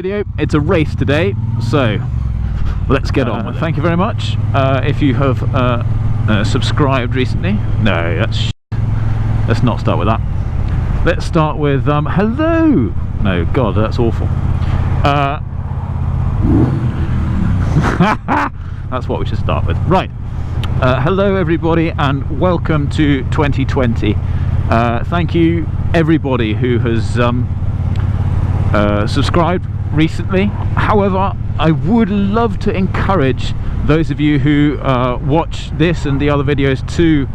video. It's a race today, so let's get on with it. Thank you very much. If you have subscribed recently, no, that's let's not start with that. Let's start with hello. No, God, that's awful. That's what we should start with. Right. Hello everybody and welcome to 2020. Thank you everybody who has subscribed recently. However, I would love to encourage those of you who watch this and the other videos to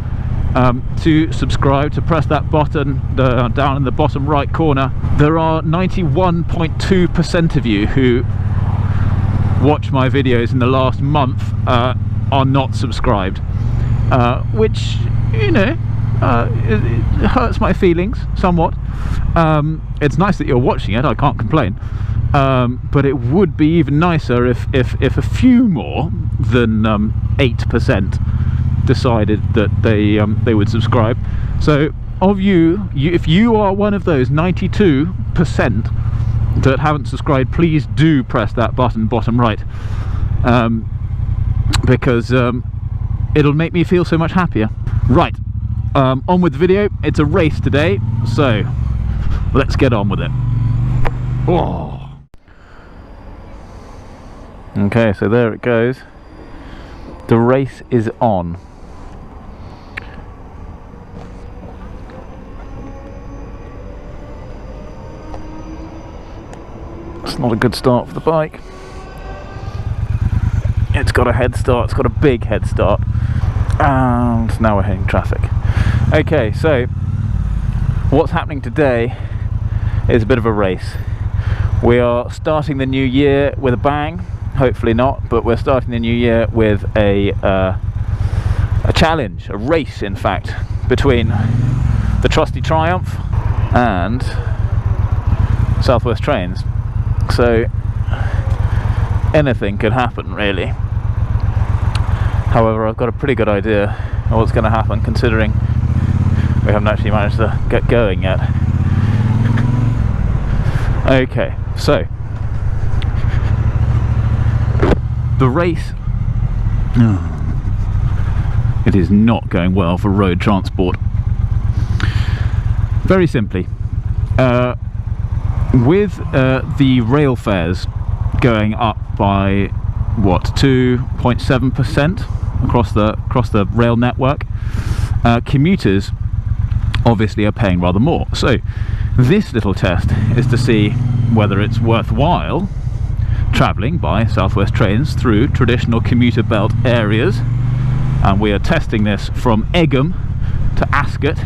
subscribe, to press that button down in the bottom right corner. There are 91.2% of you who watch my videos in the last month are not subscribed, which, you know, it hurts my feelings somewhat. It's nice that you're watching it, I can't complain, but it would be even nicer if a few more than 8% decided that they would subscribe. So of you, if you are one of those 92% that haven't subscribed, please do press that button bottom right, because it'll make me feel so much happier. Right, on with the video. It's a race today, so let's get on with it. Oh. Okay, so there it goes. The race is on. It's not a good start for the bike. It's got a head start, it's got a big head start, and now we're hitting traffic. Okay, so what's happening today is a bit of a race. We are starting the new year with a bang. Hopefully not, but we're starting the new year with a challenge, a race in fact, between the trusty Triumph and Southwest Trains. So anything could happen really. However, I've got a pretty good idea of what's going to happen, considering we haven't actually managed to get going yet. Okay, so the race, it is not going well for road transport. Very simply, with the rail fares going up by what, 2.7% across the rail network, commuters obviously are paying rather more. So this little test is to see whether it's worthwhile travelling by Southwest Trains through traditional commuter belt areas, and we are testing this from Egham to Ascot,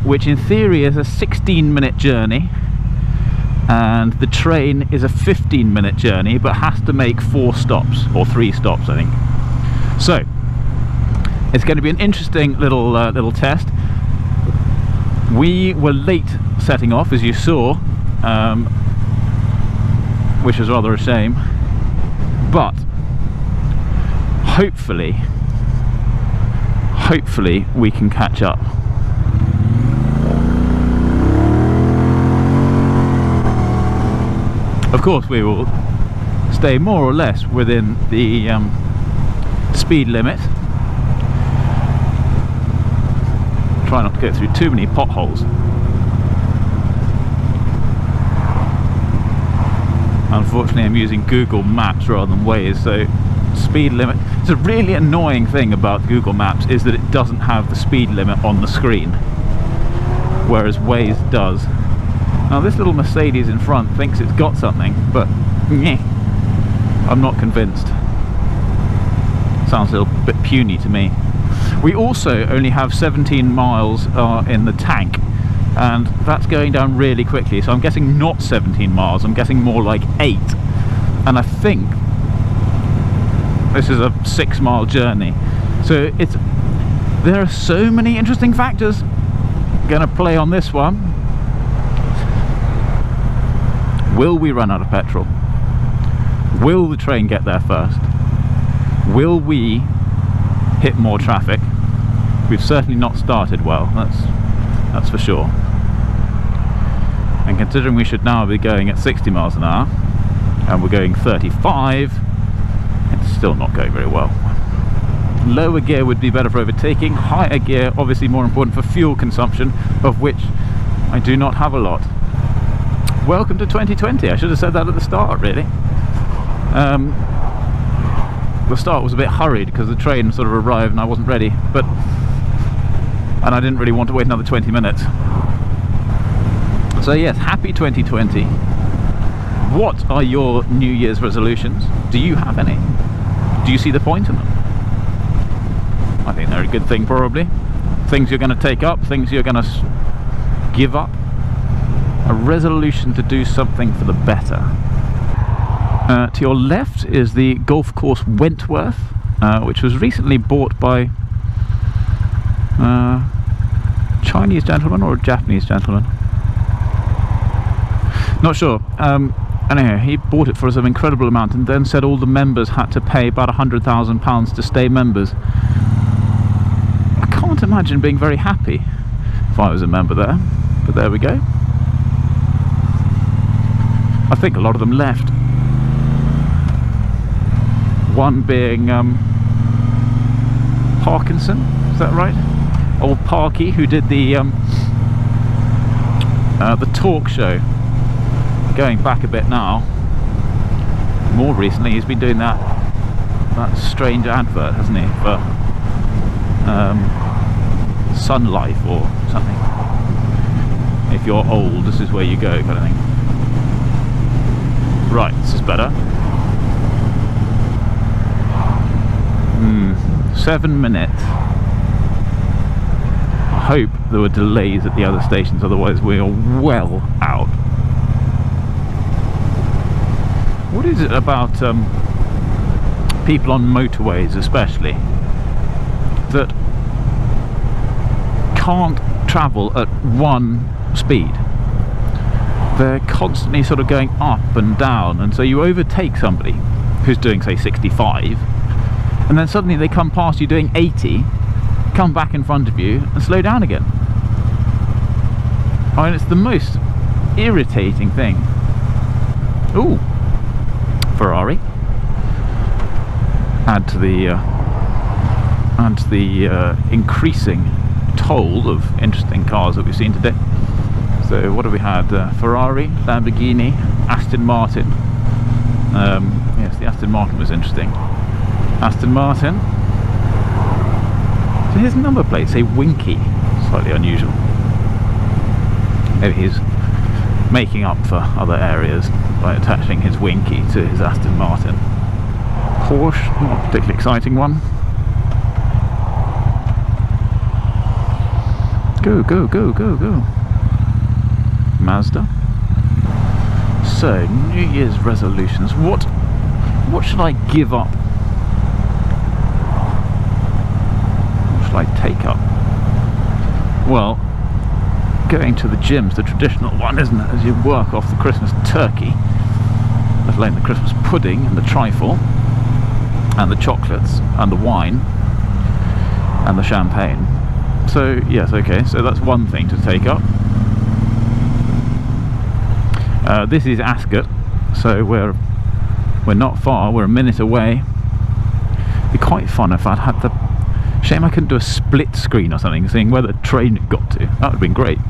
which in theory is a 16-minute journey, and the train is a 15-minute journey but has to make 4 stops, or 3 stops I think. So it's going to be an interesting little test. We were late setting off, as you saw, which was rather a shame, but hopefully we can catch up. Of course we will stay more or less within the speed limit. Try not to go through too many potholes. Unfortunately I'm using Google Maps rather than Waze, so speed limit. It's a really annoying thing about Google Maps is that it doesn't have the speed limit on the screen, whereas Waze does. Now this little Mercedes in front thinks it's got something, but I'm not convinced. Sounds a little bit puny to me. We also only have 17 miles in the tank, and that's going down really quickly, so I'm guessing not 17 miles, I'm guessing more like 8, and I think this is a 6-mile journey. So there are so many interesting factors going to play on this one. Will we run out of petrol? Will the train get there first? Will we hit more traffic? We've certainly not started well, that's for sure. And considering we should now be going at 60 miles an hour and we're going 35, it's still not going very well. Lower gear would be better for overtaking. Higher gear obviously more important for fuel consumption, of which I do not have a lot. Welcome to 2020. I should have said that at the start, really. The start was a bit hurried because the train sort of arrived and I wasn't ready, and I didn't really want to wait another 20 minutes. So yes, happy 2020. What are your New Year's resolutions? Do you have any? Do you see the point in them? I think they're a good thing, probably. Things you're going to take up, things you're going to give up. A resolution to do something for the better. To your left is the golf course Wentworth, which was recently bought by a Chinese gentleman or a Japanese gentleman. Not sure. Anyhow, he bought it for some incredible amount and then said all the members had to pay about £100,000 to stay members. I can't imagine being very happy if I was a member there, but there we go. I think a lot of them left. One being Parkinson, is that right? Old Parky, who did the talk show. Going back a bit now, more recently he's been doing that strange advert, hasn't he, for Sun Life or something. If you're old, this is where you go, kind of thing. Right, this is better. 7 minutes. I hope there were delays at the other stations, otherwise we are well out. What is it about people on motorways especially that can't travel at one speed? They're constantly sort of going up and down, and so you overtake somebody who's doing, say, 65, and then suddenly they come past you doing 80, come back in front of you and slow down again. I mean, it's the most irritating thing. Ooh, Ferrari. Add to the increasing toll of interesting cars that we've seen today. So what have we had? Ferrari, Lamborghini, Aston Martin. Yes, the Aston Martin was interesting. Aston Martin. So his number plate say Winky. Slightly unusual. Maybe he's making up for other areas by attaching his Winky to his Aston Martin. Porsche, not a particularly exciting one. Go, go, go, go, go. Mazda. So, New Year's resolutions. What should I give up? What should I take up? Well, going to the gym's the traditional one, isn't it? As you work off the Christmas turkey, let alone the Christmas pudding and the trifle and the chocolates and the wine and the champagne. So yes, okay, so that's one thing to take up. This is Ascot, so we're not far, we're a minute away. It'd be quite fun if I'd had the... Shame I couldn't do a split screen or something, seeing where the train had got to. That would have been great.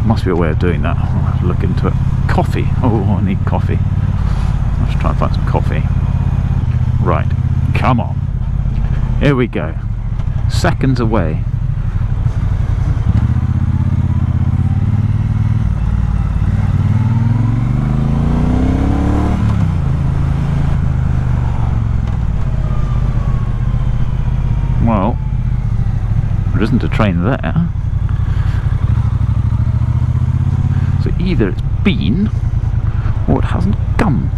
Must be a way of doing that. I'll have to look into it. Coffee. Oh, I need coffee. I'll just try and find some coffee. Right, come on. Here we go. Seconds away. Well, there isn't a train there. So either it's been or it hasn't come.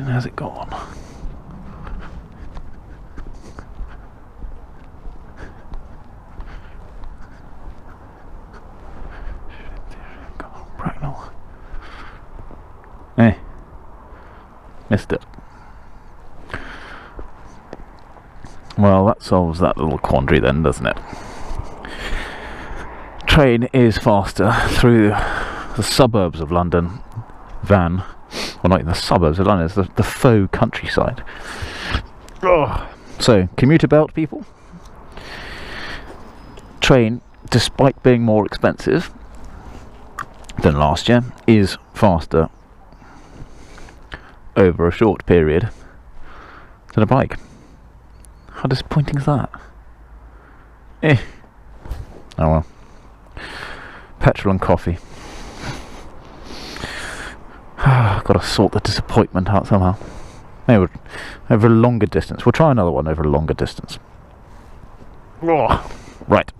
Has it gone? Missed it. Well, that solves that little quandary then, doesn't it? Train is faster through the suburbs of London than, well, not even the suburbs of London, it's the faux countryside. Ugh. So, commuter belt, people. Train, despite being more expensive than last year, is faster over a short period than a bike. How disappointing is that? Oh well. Petrol and coffee. Got to sort the disappointment out somehow. Maybe over a longer distance. We'll try another one over a longer distance. Right.